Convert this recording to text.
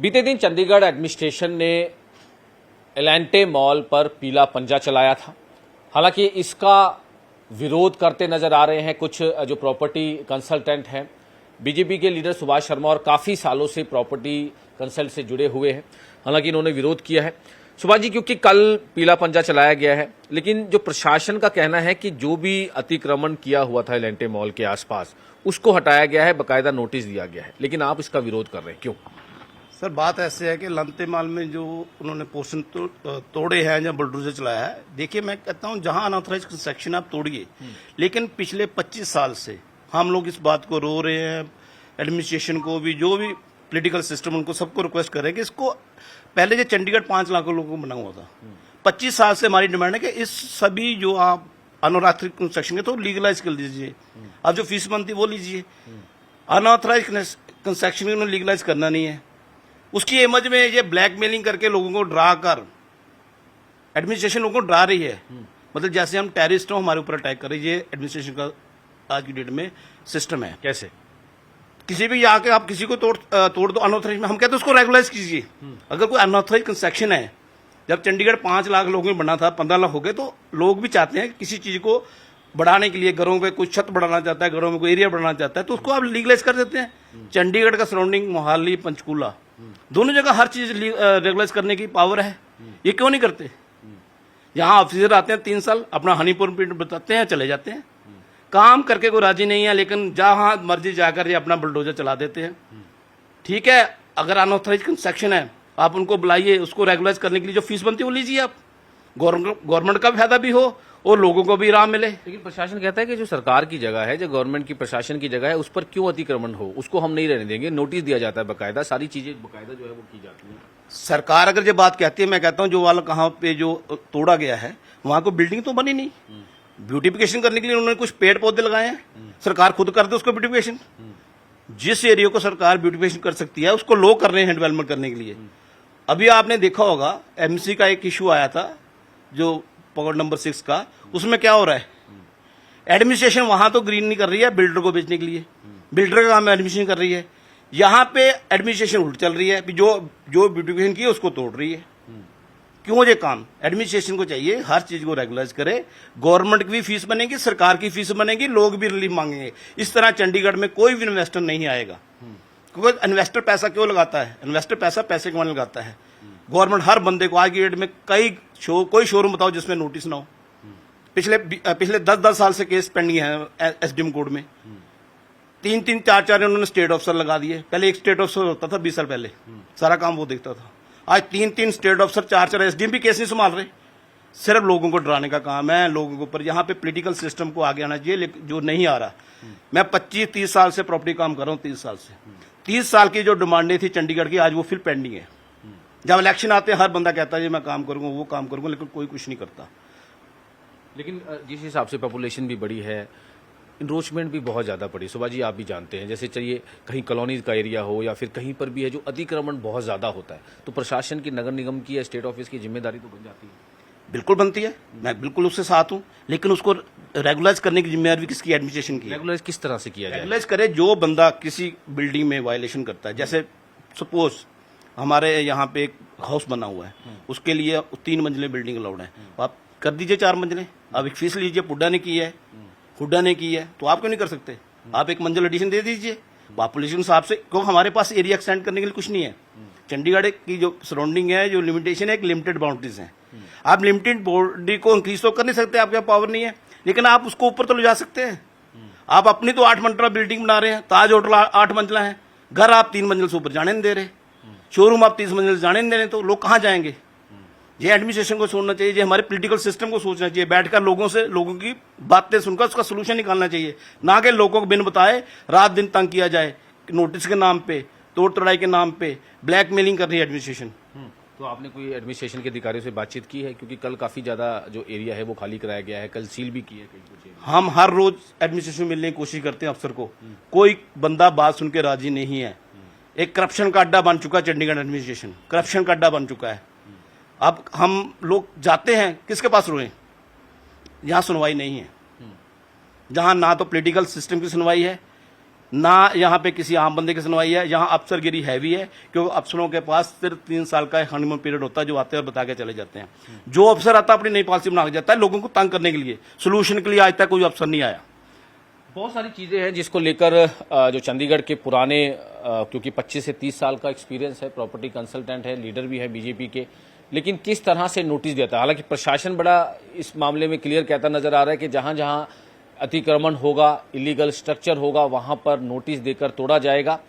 बीते दिन चंडीगढ़ एडमिनिस्ट्रेशन ने एलेंटे मॉल पर पीला पंजा चलाया था। हालांकि इसका विरोध करते नजर आ रहे हैं कुछ जो प्रॉपर्टी कंसल्टेंट हैं। बीजेपी के लीडर सुभाष शर्मा और काफी सालों से प्रॉपर्टी कंसल्ट से जुड़े हुए हैं। हालांकि इन्होंने विरोध किया है सुभाष जी, क्योंकि कल पीला पंजा चलाया गया है, लेकिन जो प्रशासन का कहना है कि जो भी अतिक्रमण किया हुआ था एलेंटे मॉल के आसपास उसको हटाया गया है, बकायदा नोटिस दिया गया है, लेकिन आप इसका विरोध कर रहे हैं, क्यों? सर, बात ऐसे है कि एलेंटे मॉल में जो उन्होंने पोर्शन तोड़े हैं या बुलडोजर चलाया है, देखिए मैं कहता हूं जहां अनऑथराइज कंस्ट्रक्शन आप तोड़िए, लेकिन पिछले 25 साल से हम लोग इस बात को रो रहे हैं। एडमिनिस्ट्रेशन को भी, जो भी पॉलिटिकल सिस्टम, उनको सबको रिक्वेस्ट कर रहे हैं कि इसको पहले जो चंडीगढ़ 5 लाख लोगों को बना हुआ था, 25 साल से हमारी डिमांड है कि इस सभी जो आप अनऑथराइज कंस्ट्रक्शन है तो लीगलाइज कर दीजिए। अब जो फीस बनती है वो लीजिए। अनऑथराइज कंस्ट्रक्शन को लीगलाइज करना नहीं है। उसकी एमज में ये ब्लैकमेलिंग करके लोगों को डरा कर एडमिनिस्ट्रेशन लोगों को डरा रही है। मतलब जैसे हम टेररिस्ट हो, हमारे ऊपर अटैक कर रही है। ये एडमिनिस्ट्रेशन का आज की डेट में सिस्टम है। कैसे? किसी भी जाके आप किसी को तोड़ दो अनऑथराइज में, हम कहते हैं उसको रेगुलाइज कीजिए। अगर कोई अनऑथराइज कंस्ट्रक्शन है, जब चंडीगढ़ 5 लाख लोगों में बना था, 15 लाख हो गए, तो लोग भी चाहते हैं किसी चीज को बढ़ाने के लिए, घरों पे कुछ छत बढ़ाना चाहता है, घरों में कोई एरिया बढ़ाना चाहता है, तो उसको आप लीगलाइज कर देते हैं। चंडीगढ़ का सराउंडिंग, मोहाली, पंचकूला, दोनों जगह हर चीज रेगुलाइज करने की पावर है। ये क्यों नहीं करते? यहाँ ऑफिसर आते हैं 3 साल, अपना हनीमून पीरियड बताते हैं, चले जाते हैं। काम करके कोई राजी नहीं है, लेकिन जहां मर्जी जाकर ये अपना बुलडोजर चला देते हैं। ठीक है, अगर अनऑथराइज कंस्ट्रक्शन है आप उनको बुलाइए, उसको रेगुलाइज करने के लिए जो फीस बनती है वो लीजिए आप। गवर्नमेंट का फायदा भी हो और लोगों को भी आराम मिले। लेकिन प्रशासन कहता है कि जो सरकार की जगह है, जो गवर्नमेंट की प्रशासन की जगह है, उस पर क्यों अतिक्रमण हो, उसको हम नहीं रहने देंगे। नोटिस दिया जाता है, बकायदा सारी चीजें बकायदा जो है वो की जाती है। सरकार अगर ये बात कहती है, मैं कहता हूँ जो वाला कहाँ पे जो तोड़ा गया है वहां को बिल्डिंग तो बनी नहीं। ब्यूटिफिकेशन करने के लिए उन्होंने कुछ पेड़ पौधे लगाए हैं, सरकार खुद कर दे उसको ब्यूटिफिकेशन। जिस एरिया को सरकार ब्यूटिफिकेशन कर सकती है उसको लोग कर रहे हैं डेवलपमेंट करने के लिए। अभी आपने देखा होगा एमसी का एक इशू आया था जो पॉकेट नंबर 6 का, उसमें क्या हो रहा है? एडमिनिस्ट्रेशन वहां तो ग्रीन नहीं कर रही है बिल्डर को बेचने के लिए, बिल्डर का काम एडमिनिस्ट्रेशन कर रही है। यहाँ पे एडमिनिस्ट्रेशन उल्ट चल रही है, जो ब्यूटिफिकेशन की है उसको तोड़ रही है। क्यों ये काम? एडमिनिस्ट्रेशन को चाहिए हर चीज को रेगुलाइज करे। गवर्नमेंट की भी फीस बनेगी, सरकार की फीस बनेगी, लोग भी रिलीफ मांगेंगे। इस तरह चंडीगढ़ में कोई भी इन्वेस्टर नहीं आएगा, क्योंकि इन्वेस्टर पैसा क्यों लगाता है? इन्वेस्टर पैसे कमाने लगाता है। गवर्नमेंट हर बंदे को, आज की डेट में कोई शोरूम बताओ जिसमें नोटिस ना हो। पिछले 10 साल से केस पेंडिंग है एसडीएम कोर्ट में। 3 4 उन्होंने स्टेट ऑफिसर लगा दिए। पहले एक स्टेट ऑफिसर होता था 20 साल पहले, सारा काम वो देखता था। आज 3 स्टेट ऑफिसर, 4 एसडीएम भी केस नहीं संभाल रहे। सिर्फ लोगों को डराने का काम है, लोगों के ऊपर। यहाँ पे पॉलिटिकल सिस्टम को आगे आना चाहिए, लेकिन जो नहीं आ रहा। मैं 25-30 साल से प्रॉपर्टी काम कर रहा हूँ, 30 साल से। 30 साल की जो डिमांडें थी चंडीगढ़ की, आज वो फिर पेंडिंग है। जब इलेक्शन आते हैं हर बंदा कहता है मैं काम करूंगा, वो काम करूंगा, लेकिन कोई कुछ नहीं करता। लेकिन जिस हिसाब से पॉपुलेशन भी बड़ी है, इनरोचमेंट भी बहुत ज्यादा पड़ी। सुभाष जी, आप भी जानते हैं, जैसे चाहिए कहीं कॉलोनीज का एरिया हो या फिर कहीं पर भी है जो अतिक्रमण बहुत ज्यादा होता है, तो प्रशासन की, नगर निगम की या स्टेट ऑफिस की जिम्मेदारी तो बन जाती है। बिल्कुल बनती है, मैं बिल्कुल उसके साथ हूं, लेकिन उसको रेगुलाइज करने की जिम्मेदारी भी किसकी? एडमिनिस्ट्रेशन की। रेगुलाइज किस तरह से किया जाए? रेगुलाइज करे जो बंदा किसी बिल्डिंग में वायलेशन करता है। जैसे सपोज हमारे यहाँ पे एक हाउस बना हुआ है, उसके लिए 3 मंजिलें बिल्डिंग अलाउड है, आप कर दीजिए 4 मंजिलें। अब एक फीस लीजिए, पुड्डा ने की है, हुड्डा ने की है, तो आप क्यों नहीं कर सकते? आप 1 मंजिल एडिशन दे दीजिए पॉपुलेशन हिसाब से, क्योंकि हमारे पास एरिया एक्सटेंड करने के लिए कुछ नहीं है। चंडीगढ़ की जो सराउंडिंग है, जो लिमिटेशन है, एक लिमिटेड बाउंड्रीज है। आप लिमिटेड बाउंड्री को इंक्रीज तो कर नहीं सकते, आपके पावर नहीं है, लेकिन आप उसको ऊपर तो ले जा सकते हैं। आप अपनी तो 8 मंजिला बिल्डिंग बना रहे हैं, ताज होटल 8 मंजिला है, घर आप 3 मंजिल से ऊपर जाने नहीं दे रहे, शोरूम आप 30 मंजिल से जाने नहीं दे रहे, तो लोग कहाँ जाएंगे? ये एडमिनिस्ट्रेशन को सोचना चाहिए, ये हमारे पॉलिटिकल सिस्टम को सोचना चाहिए, बैठकर लोगों की बातें सुनकर उसका सोल्यूशन निकालना चाहिए, ना कि लोगों को बिन बताए रात दिन तंग किया जाए, नोटिस के नाम पे, तोड़ तोड़ाई के नाम पे ब्लैकमेलिंग कर रही है एडमिनिस्ट्रेशन। तो आपने कोई एडमिनिस्ट्रेशन के अधिकारियों से बातचीत की है? क्योंकि कल काफी ज्यादा जो एरिया है वो खाली कराया गया है, कल सील भी की है कहीं कुछ। हम हर रोज एडमिनिस्ट्रेशन मिलने की कोशिश करते हैं अफसर को, कोई बंदा बात सुन के राजी नहीं है। एक करप्शन का अड्डा बन चुका है चंडीगढ़ एडमिनिस्ट्रेशन, करप्शन का अड्डा बन चुका है। अब हम लोग जाते हैं, किसके पास रोएं? यहाँ सुनवाई नहीं है, जहां ना तो पॉलिटिकल सिस्टम की सुनवाई है, ना यहाँ पे किसी आम बंदे की सुनवाई है। यहाँ अफसरगिरी हैवी है, क्योंकि अफसरों के पास सिर्फ 3 साल का हनीमून पीरियड होता है, जो आते हैं और बता के चले जाते हैं। जो अफसर आता है अपनी नई पॉलिसी बना के जाता है लोगों को तंग करने के लिए, सोल्यूशन के लिए आज तक कोई अफसर नहीं आया। बहुत सारी चीजें हैं जिसको लेकर जो चंडीगढ़ के पुराने क्योंकि 25 से 30 साल का एक्सपीरियंस है, प्रॉपर्टी कंसल्टेंट है, लीडर भी है बीजेपी के, लेकिन किस तरह से नोटिस देता है। हालांकि प्रशासन बड़ा इस मामले में क्लियर कहता नजर आ रहा है कि जहां जहां अतिक्रमण होगा, इलीगल स्ट्रक्चर होगा, वहां पर नोटिस देकर तोड़ा जाएगा।